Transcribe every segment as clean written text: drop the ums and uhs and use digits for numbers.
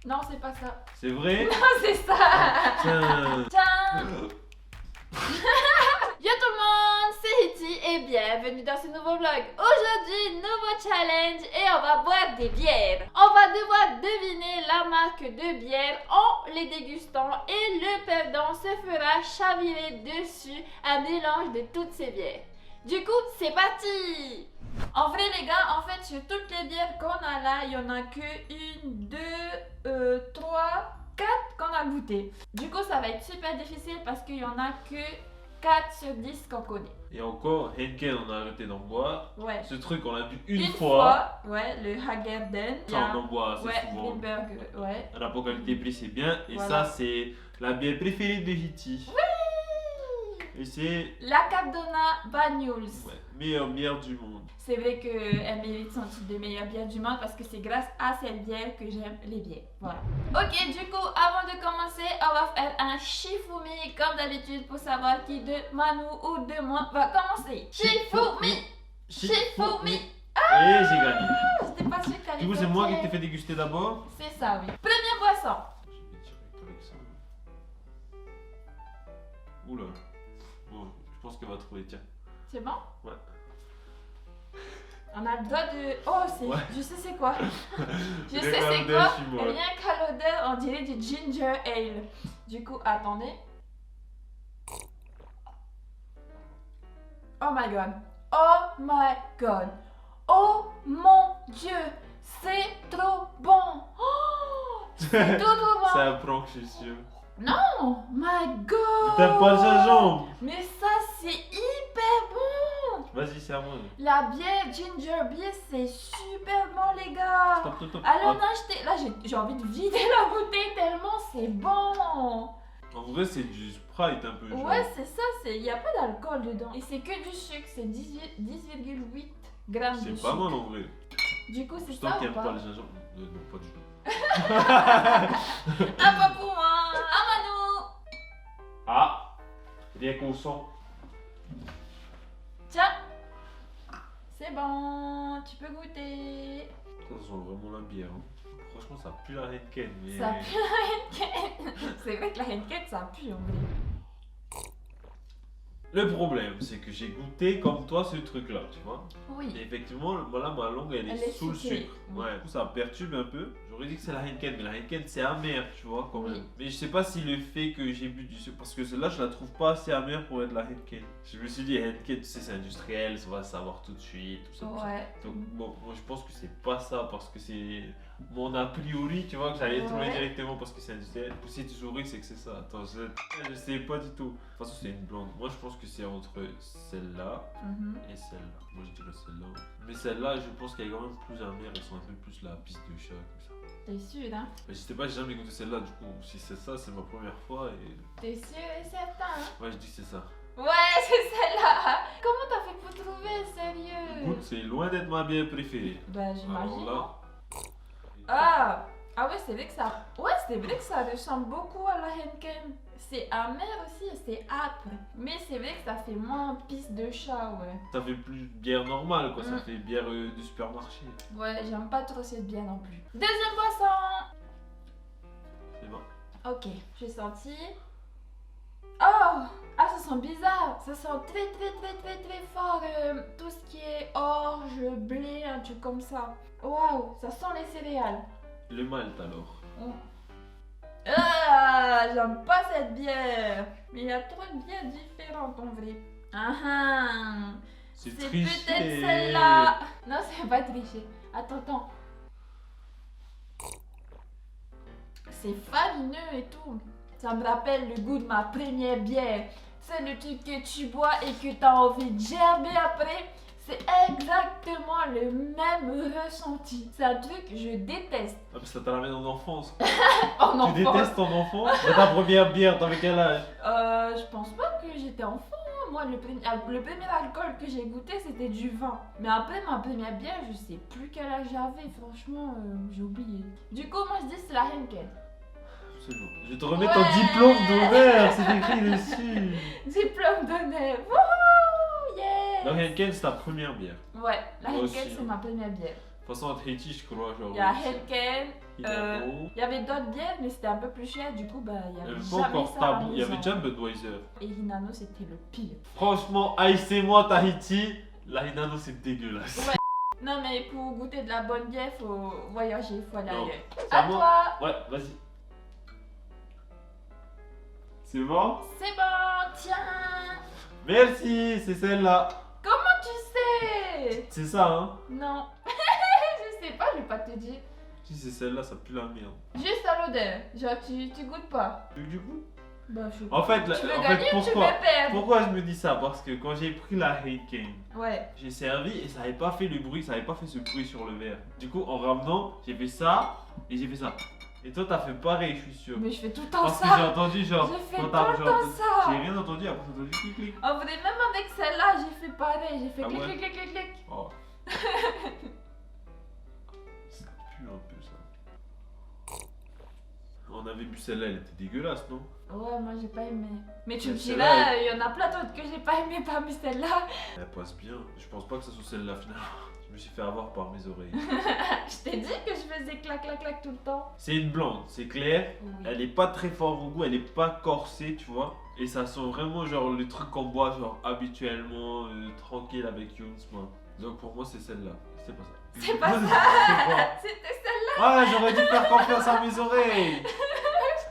Non, c'est pas ça. C'est vrai? Non, c'est ça. Tiens. Tiens. Yo tout le monde, c'est Hetty et bienvenue dans ce nouveau vlog. Aujourd'hui, nouveau challenge et on va boire des bières. On va devoir deviner la marque de bière en les dégustant et le perdant se fera chavirer dessus un mélange de toutes ces bières. Du coup, c'est parti! En vrai les gars, en fait sur toutes les bières qu'on a là, il y en a que 1, 2, 3, 4 qu'on a goûté. Du coup ça va être super difficile parce qu'il y en a que 4 sur 10 qu'on connaît. Et encore, Henken, on a arrêté d'en boire. Ouais. Ce truc, on l'a bu une fois. Ouais, le Häagen-Dazs. Ça, on en boit assez ouais, souvent. Grimberg, ouais. Rapport qualité-prix, c'est bien. Et Voilà. ça, c'est la bière préférée de Hetty. Et c'est La Cardona Banyuls. ouais, meilleure bière du monde. C'est vrai qu'elle mérite son titre de meilleure bière du monde parce que c'est grâce à cette bière que j'aime les bières. Voilà. Ok, du coup, avant de commencer, on va faire un Shifumi comme d'habitude pour savoir qui de Manu ou de moi va commencer. Shifumi! Shifumi! Et j'ai gagné. J'étais pas sûre que t'allais Du coup, c'est moi qui gagner. t'ai fait déguster d'abord. C'est ça, oui. Première boisson. Je vais direct avec ça. Oula. Bon, je pense qu'elle va trouver, tiens. C'est bon? Ouais. On a le droit de... Oh, c'est... Ouais. Je sais c'est quoi. Je sais Regarde c'est quoi. chez moi. Rien qu'à l'odeur, on dirait du ginger ale. Du coup, attendez. Oh my god. Oh my god. Oh mon dieu. C'est trop bon. Oh, c'est trop bon. C'est un prank, je suis sûr. Oh my god. T'aimes pas le gingembre? Mais ça, c'est hyper bon. Vas-y, c'est à moi. La bière ginger beer, c'est super bon, les gars. Stop, stop, stop. Allez, on a acheté. Là, j'ai envie de vider la bouteille tellement c'est bon. En vrai, c'est du Sprite un peu. genre. Ouais, c'est ça. Il n'y a pas d'alcool dedans. Et c'est que du sucre. C'est 10,8 grammes de C'est sucre. pas mal en vrai. Du coup, c'est Je ça sens ou qu'il aime pas pas le gingembre. Non, pas du tout. Un pas pour moi. Un Manu. Ah, rien qu'on sent. Tiens. C'est bon. Tu peux goûter. Ça sent vraiment la bière. Hein. Franchement, ça pue la Henken. Mais... Ça pue la Henken. C'est vrai que la Henken, ça pue en vrai. Le problème, c'est que j'ai goûté comme toi ce truc-là, tu vois. Oui. Et effectivement, voilà, ma langue, elle est sous le sucrée. sucre. Oui. Ouais, du coup, ça perturbe un peu. J'aurais dit que c'est la Henken, mais la Henken, c'est amer, tu vois, quand Oui. même. Mais je sais pas si le fait que j'ai bu du sucre, parce que celle-là, je la trouve pas assez amère pour être la Henken. Je me suis dit, Henken, tu sais, c'est industriel, ça va savoir tout de suite, tout ça. Tout ça. Ouais. Donc, bon, moi, je pense que c'est pas ça, parce que c'est mon a priori, tu vois, que j'allais trouver Ouais. directement parce que c'est industriel. Si tu souris, c'est que c'est ça. Attends, je sais pas du tout. De toute façon, c'est une blonde. Moi, je pense que c'est entre celle-là Mhm. et celle-là. Moi, je dirais celle-là. Mais celle-là, je pense qu'elle est quand même plus amère. Elles sont un peu plus la piste de chat, comme ça. T'es sûr, hein? Mais je sais pas, j'ai jamais goûté celle-là. Du coup, si c'est ça, c'est ma première fois. Et T'es sûr et certain, hein? ouais, je dis que c'est ça. Ouais, c'est celle-là! Comment t'as fait pour trouver, sérieux? Écoute, c'est loin d'être ma bière préférée. Bah, j'imagine. Alors là. Ah! Ah ouais, c'est vrai que ça... Ouais, c'est vrai que ça ressemble beaucoup à la Henken. C'est amer aussi et c'est âpre. Mais c'est vrai que ça fait moins pisse de chat, ouais. Ça fait plus bière normale, quoi. Ça Mm. fait bière du supermarché. Ouais, j'aime pas trop cette bière non plus. Deuxième boisson! C'est bon. Ok, j'ai senti... Oh! Ah, ça sent bizarre! Ça sent très fort. Tout ce qui est orge, blé, un truc comme ça. Waouh, ça sent les céréales. Le malt alors. Ah, j'aime pas cette bière. Mais il y a trop de bières différentes en vrai. Ah ah. C'est C'est triché. peut-être celle-là. Non, c'est pas triché. Attends. C'est farineux et tout. Ça me rappelle le goût de ma première bière. C'est le truc que tu bois et que t'as envie de gerber après. C'est exactement le même ressenti. C'est un truc que je déteste. Ah, mais ça te ramène en enfance. En Tu enfance. détestes ton enfant? Mais ta première bière, t'avais quel âge? Je pense pas que j'étais enfant. Hein. Moi, le premier alcool que j'ai goûté, c'était du vin. Mais après ma première bière, je sais plus quel âge j'avais. Franchement, j'ai oublié. Du coup, moi, je dis c'est la Henken. Absolument. Je vais te remettre Ouais. ton diplôme d'honneur, c'est écrit dessus. Diplôme d'honneur. Wouhou, yeah. Donc Henken, c'est ta première bière. Ouais, la Moi Henken, aussi, c'est hein. ma première bière. De toute façon, entre Haiti, je crois, genre. Il y a Henken, Hinano. Il y avait d'autres bières, mais c'était un peu plus cher, du coup, bah, il y Il y avait avait pas jamais encore ça à la Tabou, il y avait maison. déjà Budweiser. Et Hinano, c'était le pire. Franchement, haïssez-moi Tahiti, la Hinano c'est dégueulasse. Ouais. Non, mais pour goûter de la bonne bière, faut voyager, faut aller Non. ailleurs. C'est À à moi. toi. Ouais, vas-y. C'est bon? C'est bon, tiens. Merci, c'est celle-là. Comment tu sais? C'est ça, hein? Non. Je sais pas, je vais pas te dire. Si c'est celle-là, ça pue la merde. Juste à l'odeur. Genre, tu goûtes pas. Du coup? Bah, je En fait, Tu veux en gagner fait ou tu veux pourquoi? perdre? Pourquoi je me dis ça? Parce que quand j'ai pris la Heineken, Ouais. j'ai servi et ça avait pas fait le bruit, ça avait pas fait ce bruit sur le verre. Du coup, en ramenant, j'ai fait ça et j'ai fait ça. Et toi, t'as fait pareil, je suis sûr. Mais je fais tout le temps Parce que ça. j'ai entendu genre. Je fais quand tout t'as- le genre, temps ça. J'ai rien entendu, après j'ai entendu clic clic. En vrai, même avec celle-là, j'ai fait pareil. J'ai fait Ah clic, ouais? clic, clic, clic, clic. Oh. Ça pue un peu ça. On avait bu celle-là, elle était dégueulasse, non? Ouais, moi j'ai pas aimé. Mais tu me Mais diras, celle-là, il y en a plein d'autres que j'ai pas aimé parmi celle-là. Elle passe bien. Je pense pas que ça soit celle-là finalement. Je me suis fait avoir par mes oreilles. Je t'ai dit que je faisais clac, clac, clac tout le temps. C'est une blonde, c'est clair. Oui. Elle est pas très fort au goût, elle est pas corsée, tu vois. Et ça sent vraiment genre le truc qu'on boit genre habituellement, tranquille avec Younes, moi. Donc pour moi c'est celle-là. C'est pas ça. C'est pas ça. C'est quoi? C'était celle-là. Ah, j'aurais dû faire confiance à mes oreilles.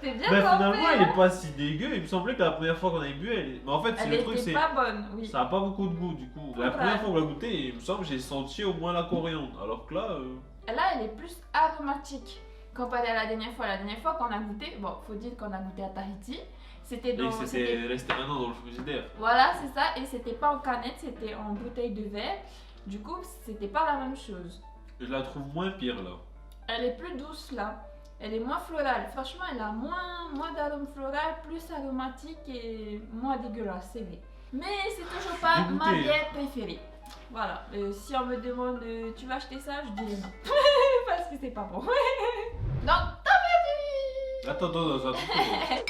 Je t'ai bien Mais trompé, finalement elle hein. est pas si dégueu. Il me semblait que la première fois qu'on avait bu, elle est... Mais en fait c'est Elle le truc, était c'est... pas bonne, oui. Ça a pas beaucoup de goût du coup. La Ouais. première fois qu'on l'a goûté, il me semble que j'ai senti au moins la coriandre. Alors que là... Là, elle est plus aromatique comparée à la dernière fois. La dernière fois qu'on a goûté, bon, faut dire qu'on a goûté à Tahiti. C'était Et dans. c'était resté un an dans le frigidaire. Voilà, c'est ça. Et c'était pas en canette, c'était en bouteille de verre. Du coup, c'était pas la même chose. Je la trouve moins pire là. Elle est plus douce là. Elle est moins florale. Franchement, elle a moins d'arôme floral, plus aromatique et moins dégueulasse, c'est vrai. Mais c'est toujours pas J'ai ma goûté. bière préférée. Voilà. Si on me demande tu vas acheter ça, je dirais non. Parce que c'est pas bon. Donc, t'as perdu! Attends, ça trouve.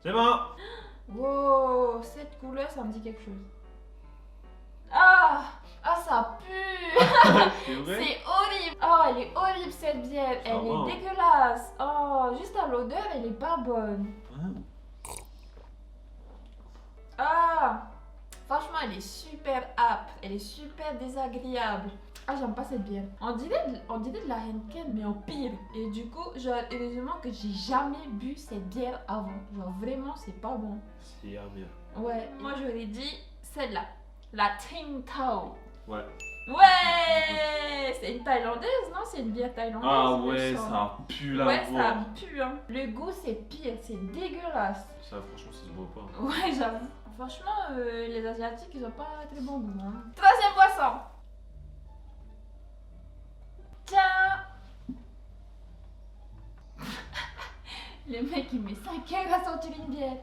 C'est bon. Wow, cette couleur, ça me dit quelque chose. Ah, ça pue! C'est vrai? C'est horrible! Oh, elle est horrible cette bière! Ça Elle va. est dégueulasse! Oh, juste à l'odeur, elle est pas bonne. Hein? Ah! Franchement, elle est super âpre, elle est super désagréable. Ah, j'aime pas cette bière. On dirait de la Heineken, mais en pire. Et du coup, genre, heureusement que j'ai jamais bu cette bière avant. Genre, vraiment, c'est pas bon. C'est amer. Ouais, moi j'aurais dit celle-là. La Ting Tao. Ouais. Ouais! C'est une thaïlandaise, non? C'est une bière thaïlandaise. Ah il me ouais, semble. ça pue la Ouais, ça mort. pue, hein. Le goût, c'est pire, c'est dégueulasse. Ça, franchement, ça se voit pas. Ouais, j'avoue. Franchement, les Asiatiques, ils ont pas très bon goût. Hein. Troisième boisson. Tiens. Le mec, il met 5 heures à sortir une bière.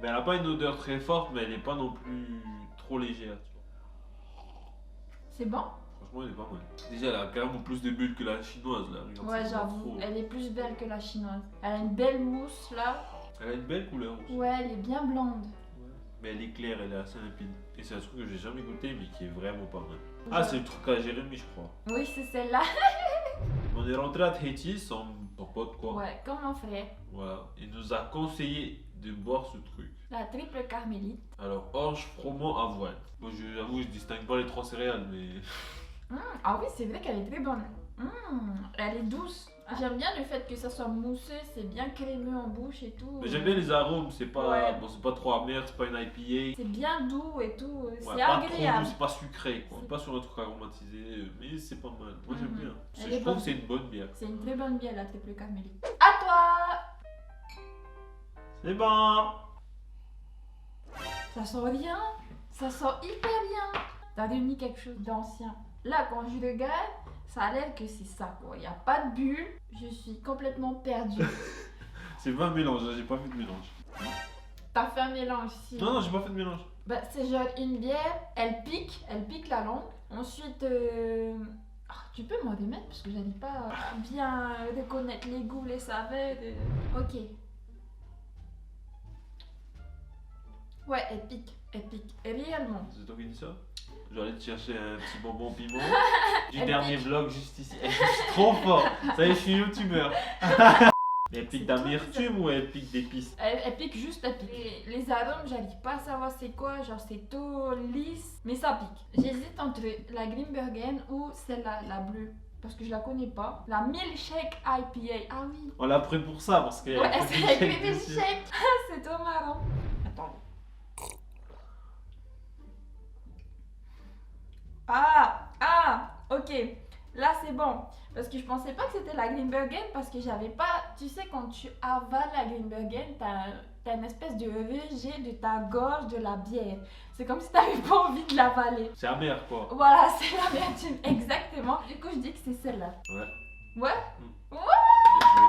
Mais elle a pas une odeur très forte, mais elle est pas non plus trop légère, tu vois. C'est bon? Franchement, elle est pas mal. Déjà, elle a carrément plus de bulles que la chinoise, là. Regarde, Ouais, ça, c'est j'avoue. trop. Elle est plus belle que la chinoise. Elle a une belle mousse, là. Elle a une belle couleur aussi. Ouais, elle est bien blonde. Ouais. Mais elle est claire, elle est assez limpide. Et c'est un truc que j'ai jamais goûté, mais qui est vraiment pas mal. Ah, c'est le truc à Jérémy, je crois. Oui, c'est celle-là. On est rentré à Tahiti sans pote, quoi. Ouais, comme mon frère. Voilà. Il nous a conseillé de boire ce truc. La triple carmélite. Alors, orge, froment, avoine. Moi, j'avoue, je distingue pas les trois céréales, mais. Ah oui, c'est vrai qu'elle est très bonne. Elle est douce. J'aime bien le fait que ça soit mousseux, c'est bien crémeux en bouche et tout. Mais j'aime bien les arômes, c'est pas, Ouais. bon, c'est pas trop amer, c'est pas une IPA. C'est bien doux et tout. Ouais, C'est pas trop agréable. doux, c'est pas sucré, quoi. On C'est- est pas sur un truc aromatisé, mais c'est pas mal. Moi, j'aime Mhm. bien. Elle Je est trouve bonne. que c'est une bonne bière. C'est une très bonne bière, la triple carmélite. À toi! C'est bon! Ça sent rien. Ça sent hyper bien. T'as réuni quelque chose d'ancien. Là, quand je regarde, ça a l'air que c'est ça, quoi. Il n'y a pas de bulle. Je suis complètement perdue. C'est pas un mélange, hein, j'ai pas fait de mélange. T'as fait un mélange ici. Non, j'ai pas fait de mélange. Bah, c'est genre une bière, elle pique la langue. Ensuite, tu peux m'en remettre parce que j'arrive pas à bien reconnaître les goûts, les saveurs. Ok. Ouais, elle pique. Épique, réellement. C'est toi qui dis ça? J'allais te chercher un petit bonbon piment du Épique. dernier vlog juste ici. Je suis trop fort. Ça y est, je suis youtubeur. Elle pique C'est trop d'amertume ou elle pique d'épices? Elle pique juste, elle pique. Les arômes, j'arrive pas à savoir c'est quoi, genre c'est tout lisse, mais ça pique. J'hésite entre la Grimbergen ou celle-là, la bleue. Parce que je la connais pas. La Milkshake IPA. Ah oui. On l'a pris pour ça parce qu'il y a Ouais, un c'est petit avec chèque les dessus. milkshakes. C'est trop marrant. Attends. Ah, ok. Là, c'est bon. Parce que je pensais pas que c'était la Grimbergen parce que j'avais pas. Tu sais, quand tu avales la Grimbergen, t'as une espèce de rejet de ta gorge de la bière. C'est comme si t'avais pas envie de l'avaler. C'est amer quoi. Voilà, c'est l'amertume, exactement. Du coup, je dis que c'est celle-là. Ouais. Ouais? Bien joué.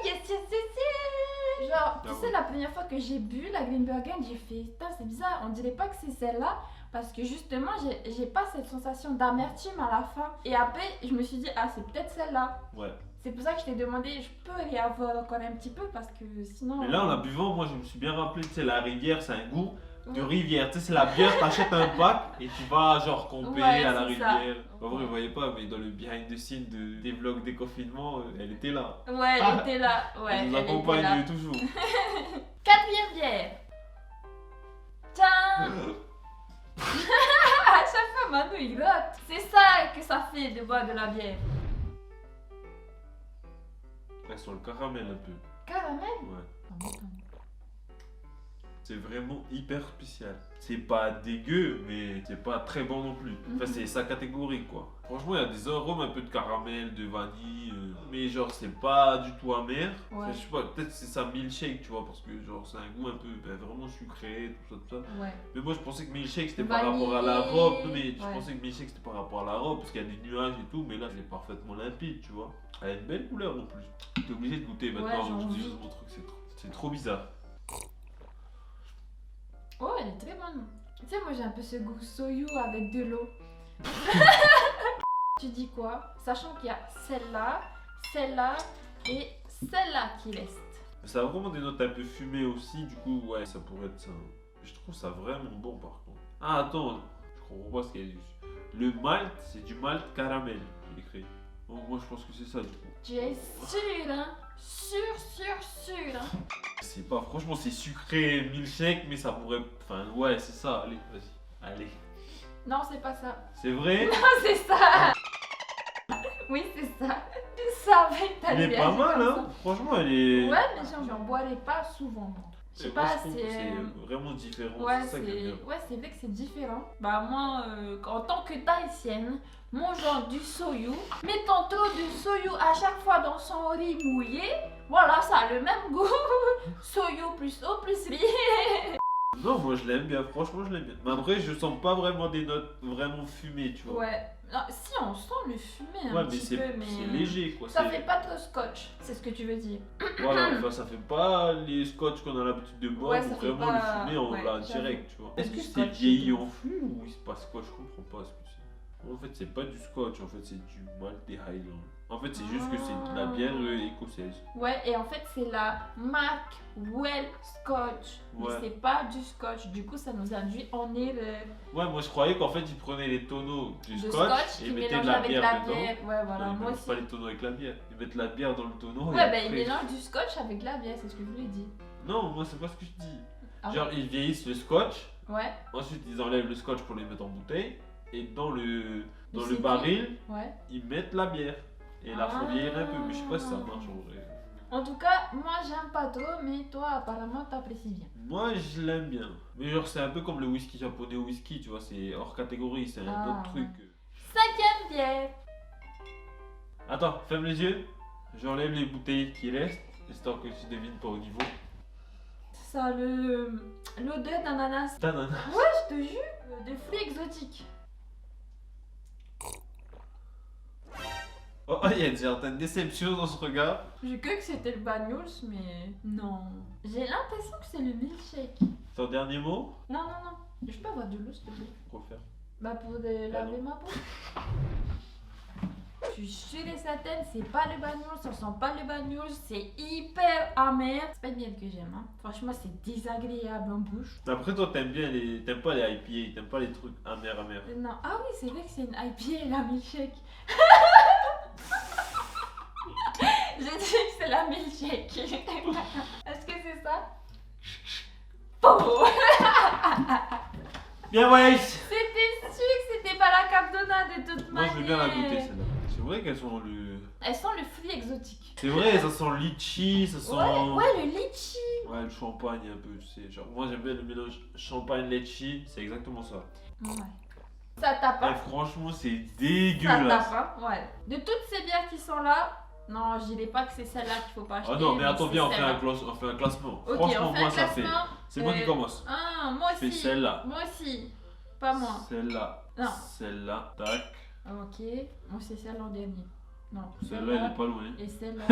Yes, yes, yes, yes. Genre, tu Bravo. sais, la première fois que j'ai bu la Grimbergen, j'ai fait, putain, c'est bizarre, on dirait pas que c'est celle-là. Parce que justement, j'ai pas cette sensation d'amertume à la fin. Et après, je me suis dit, ah, c'est peut-être celle-là. Ouais. C'est pour ça que je t'ai demandé, je peux y avoir encore un petit peu parce que sinon. Mais là, en la buvant, moi je me suis bien rappelé, tu sais, la rivière, c'est un goût de Ouais. rivière. Tu sais, c'est la bière, t'achètes un pack et tu vas genre camper Ouais, à la c'est ça. rivière. En vrai, vous voyez pas, mais dans le behind the scene des vlogs déconfinement, elle était là. Ouais, elle était là. Ouais, Elle nous elle était là. accompagne toujours. Quatrième bière. Tiens. À chaque fois, Manu, il rote. C'est ça que ça fait de boire de la bière. Elles sont le caramel un peu. Caramel. Ouais. Ah, bon. C'est vraiment hyper spécial. C'est pas dégueu, mais c'est pas très bon non plus. Enfin, Mhm. c'est sa catégorie quoi. Franchement, il y a des arômes un peu de caramel, de vanille, mais genre, c'est pas du tout amer. Ouais. Enfin, je sais pas, peut-être c'est ça milkshake, tu vois, parce que genre, c'est un goût un peu vraiment sucré, tout ça, tout ça. Ouais. Mais moi, je pensais que milkshake c'était Vanillé. par rapport à la robe. Non, mais je Ouais. pensais que milkshake c'était par rapport à la robe, parce qu'il y a des nuages et tout, mais là, elle est parfaitement limpide, tu vois. Elle a une belle couleur en plus. T'es obligé de goûter Ouais, maintenant j'ai avant que je te envie. dise mon truc, c'est trop bizarre. Oh, elle est très bonne. Tu sais, moi j'ai un peu ce goût soyou avec de l'eau. Tu dis quoi? Sachant qu'il y a celle-là et celle-là qui reste. Ça a vraiment des notes un peu fumées aussi, du coup, ouais, ça pourrait être ça. Je trouve ça vraiment bon par contre. Ah, attends, je comprends pas ce qu'il y a dessus. Le malt, c'est du malt caramel, il est écrit. Bon, moi je pense que c'est ça du coup. Tu es sûr, hein? Sûr, hein? C'est pas, franchement, c'est sucré, milkshake, mais ça pourrait. Enfin, ouais, c'est ça, allez, vas-y. Allez. Non, c'est pas ça. C'est vrai? Non, c'est ça! Oui, c'est ça. Je savais que t'allais Elle est pas réagir mal, comme hein? Franchement, elle est. Ouais, mais genre, j'en boirais pas souvent. Je sais Moi, pas, je trouve que c'est. c'est vraiment différent. Ouais, c'est ça que j'aime bien. c'est vrai que c'est différent. Bah, moi, en tant que Tahitienne, mangeant du soyou, mettant trop de soyou à chaque fois dans son riz mouillé, voilà, ça a le même goût. Soyou plus eau plus riz. Non, moi je l'aime bien, franchement, je l'aime bien. Mais après, je sens pas vraiment des notes vraiment fumées, tu vois. Ouais. Non, si, on sent le fumé un Ouais, mais petit c'est peu, mais. c'est léger quoi. Ça c'est- fait pas trop scotch, c'est ce que tu veux dire. Voilà, enfin ça fait pas les scotch qu'on a l'habitude de boire, Ouais, ou ça fait vraiment pas- le fumer en ouais, là j'avoue. direct, tu vois. Du Est-ce que c'est scotch, vieilli c'est en fût ou c'est pas scotch? Je comprends pas ce que c'est. En fait, c'est pas du scotch, en fait, c'est du malt des Highlands. En fait, c'est juste que c'est de la bière écossaise. Ouais, et en fait, c'est la marque Well Scotch. Mais Ouais. c'est pas du scotch. Du coup, ça nous induit en erreur. Ouais, moi je croyais qu'en fait, ils prenaient les tonneaux du De scotch, scotch et qui ils mettaient de mélange la avec bière la dedans. bière. Ouais, voilà, Non, ils moi mélangent aussi. pas les tonneaux avec la bière. Ils mettent la bière dans le tonneau. et Ouais, bah après- ils mélangent du scotch avec la bière, c'est ce que je voulais dire. Non, moi c'est pas ce que je dis. Ah Genre, ils vieillissent le scotch. Ouais, Ensuite, ils enlèvent le scotch pour les mettre en bouteille. Et dans le c'est baril, ouais. ils mettent la bière. Et la font Ah. vieillir un peu. Mais je sais pas si ça marche en vrai. En tout cas, moi j'aime pas trop, mais toi apparemment t'apprécies bien. Moi, je l'aime bien. Mais genre, c'est un peu comme le whisky japonais au whisky, tu vois. C'est hors catégorie, c'est un Ah, autre truc. Cinquième bière. Attends, ferme les yeux. J'enlève les bouteilles qui restent. Histoire que tu devines pas au niveau. Ça a l'odeur d'ananas. T'ananas. Je te jure, de fruits exotiques. Oh, il y a une certaine déception dans ce regard. J'ai cru que c'était le bagnols, mais non. J'ai l'impression que c'est le milkshake. Ton dernier mot? Non, non, non. Je peux avoir de l'eau, s'il te plaît? Pour faire. Bah, pour laver ma peau. Je suis sûre et certaine, c'est pas le bagnoul, ça sent pas le bagnoul, c'est hyper amer. C'est pas une bière que j'aime, hein. Franchement, c'est désagréable en bouche. Après, toi, t'aimes pas les IPA, t'aimes pas les trucs amers. Non, ah oui, c'est vrai que c'est une IPA, la milkshake. J'ai dit que c'est la milkshake. Est-ce que c'est ça? Oh. Bien, ouais. C'était sûr que c'était pas la Capdona de toute Moi, manière. je veux bien la goûter, celle-là. C'est vrai qu'elles sont le. Elles sont le fruit exotique. C'est vrai, ça sent le litchi, ça sent. Ouais, le litchi. Ouais, le champagne un peu, tu sais. Genre, moi, j'aime bien le mélange champagne-litchi, c'est exactement ça. Ouais. Ça tape, Et hein. franchement, c'est Ça dégueulasse. tape, hein. Ouais. De toutes ces bières qui sont là, non, je dirais pas que c'est celle-là qu'il faut pas acheter. Ah non, mais attends, c'est viens, on fait celle-là. un classement. Ok, Franchement, on fait moi, un ça fait. classement. C'est moi qui commence. Ah, moi Je fais aussi. celle-là. Moi aussi. Pas moi. Celle-là. Non. Celle-là. Tac. Ok. Moi, c'est celle en dernier. Non. Celle-là, elle est pas loin. Et celle-là.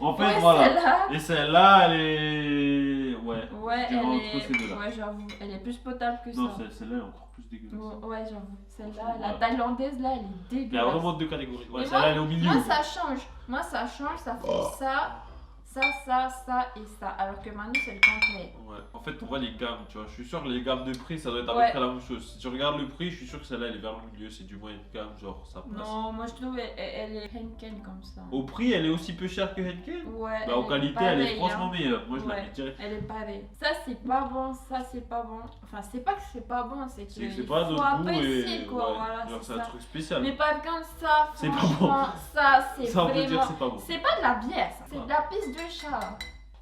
En fait, Ouais, voilà. celle-là. Et celle-là, elle est. Ouais. Ouais, Je dirais elle entre ces est. deux-là. Ouais, j'avoue. Elle est plus potable que Non, ça. celle-là est encore plus dégueulasse. Ouais, j'avoue. Celle-là, Franchement, la ouais. thaïlandaise, là, elle est Il y a dégueulasse. vraiment deux catégories. Ouais, Mais celle-là, elle est au milieu. Moi, ça change. Moi, ça change. Ça fait ça et ça. Alors que Manu, c'est le contraire. Ouais, en fait, on voit les gammes, tu vois. Je suis sûr que les gammes de prix, ça doit être à peu Ouais. près la même chose. Si tu regardes le prix, je suis sûr que celle-là, elle est vers le milieu. C'est du moyen de gamme, genre, ça passe. Non, moi, je trouve elle est Henken comme ça. Au prix, elle est aussi peu chère que Henkel. Ouais. Bah, en est qualité, elle est pareille, franchement hein. meilleure. Moi, je la Ouais. mets direct. Elle est pareille. Ça, c'est pas bon. Ça, c'est pas bon. Enfin, c'est pas que c'est pas bon, c'est que C'est que c'est il pas faut notre goût apprécier, et. quoi. ouais, Voilà, genre, c'est c'est un ça. truc spécial. Mais par contre, ça, C'est pas franchement, ça, c'est Ça, on peut dire vraiment. que c'est pas bon. C'est pas de la bière, ça. C'est Ouais. de la pisse de chat.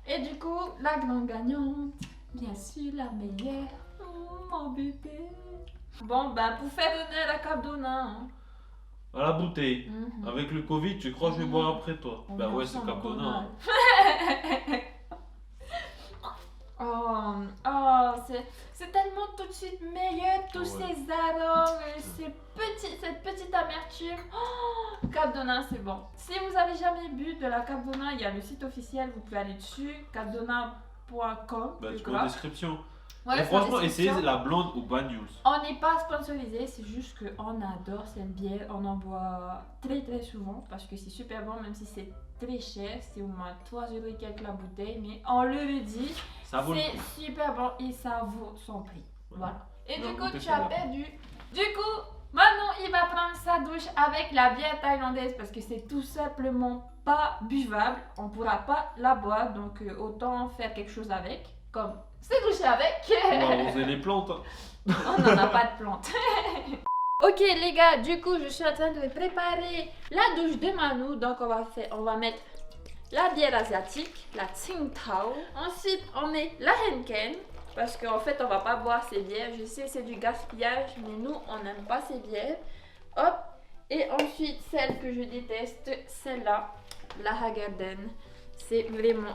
Et du coup, la grande gagnante, bien sûr, la meilleure. Mon bébé. Bon, bah, pour faire honneur à Capdona. Hein. À la bouteille. Mhm. Avec le Covid, tu crois que je vais boire après toi? On Bah est ouais, c'est ensemble, Capdona. on hein. Oh, c'est tellement tout de suite meilleur, tous Ouais. ces arômes, cette petite amertume. Oh, Capdona, c'est bon. Si vous avez jamais bu de la Capdona, il y a le site officiel, vous pouvez aller dessus, capdona.com. Bah, je tu mets en crois. description. Ouais, Et c'est en franchement, description. essayez la blonde au Banyuls. On n'est pas sponsorisé, c'est juste qu'on adore cette bière, on en boit très très souvent parce que c'est super bon, même si c'est très cher, c'est au moins 3 € et quelques la bouteille, mais on le dit, Ça vaut le coup. c'est super bon et ça vaut son prix. Voilà. Et Non, du coup, goûtez tu as celle-là. perdu. Du coup, maintenant il va prendre sa douche avec la bière thaïlandaise parce que c'est tout simplement pas buvable, on pourra pas la boire, donc autant faire quelque chose avec, comme se doucher avec. On va arroser les plantes. hein. On n'en a pas de plantes. Ok les gars, du coup je suis en train de préparer la douche de Manu. Donc on va mettre la bière asiatique, la Tsingtao. Ensuite on met la Henken. Parce qu'en fait on va pas boire ces bières. Je sais c'est du gaspillage, mais nous on n'aime pas ces bières. Hop. Et ensuite celle que je déteste, celle-là, la Häagen-Dazs. C'est vraiment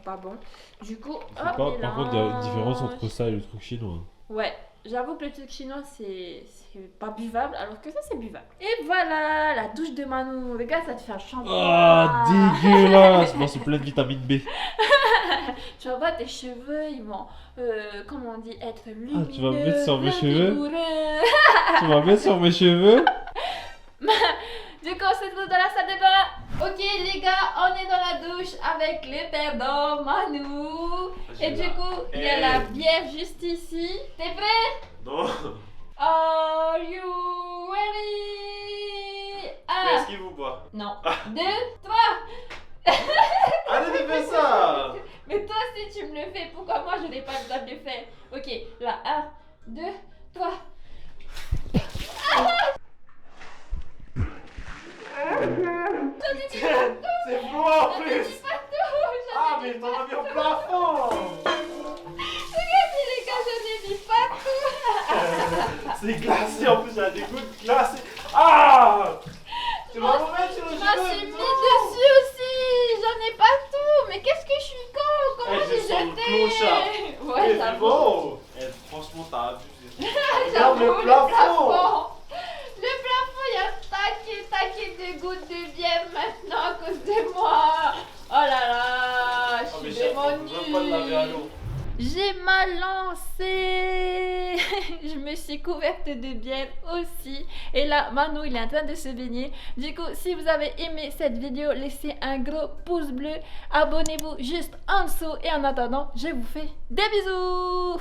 pas bon. Du coup, hop, Par contre, il y a une mélange. différence entre ça et le truc chinois. Ouais, j'avoue que le truc chinois c'est pas buvable alors que ça c'est buvable. Et voilà, la douche de Manu. Regarde, ça te fait un shampoing. Ah, dégueulasse! Bon, c'est plein de vitamine B. Tu vas voir tes cheveux, ils vont, comment on dit, être lumineux. tu vas me mettre sur mes cheveux? vigoureux. Tu vas mettre sur mes cheveux? Du coup, on se retrouve dans la salle de bain. Ok les gars, on est dans la douche avec le perdant Manu. Et du coup, il y a la bière juste ici. T'es prêt? Non. Are you ready? Est-ce Un, qu'il vous boit? non, 2, 3. Arrêtez de faire ça. Mais toi si tu me le fais, pourquoi moi je n'ai pas le droit de le faire? Ok, là, 1, 2, 3. C'est beau en Je plus. dis pas tout. Ah, mais t'en as mis au plafond. Regardez les gars, je n'ai mis pas tout. C'est glacé en plus, il y a des gouttes glacées. Ah. Tu vas me mettre sur le Je m'en suis cheveu. mis dessus aussi. J'en ai pas tout. Mais qu'est-ce que je suis con. Comment Eh, j'ai je sens le jeté? clochard. Ouais, C'est j'avoue. beau. Eh, franchement, t'as abusé. J'avoue, Regarde le plafond. Le plafond, il y a taquet de gouttes de bière maintenant à cause de moi. Oh là là, Ah, je suis vraiment nulle. Même pas de laver à l'eau. J'ai mal lancé. je me suis couverte de bière aussi. Et là, Manu, il est en train de se baigner. Du coup, si vous avez aimé cette vidéo, laissez un gros pouce bleu. Abonnez-vous juste en dessous. Et en attendant, je vous fais des bisous.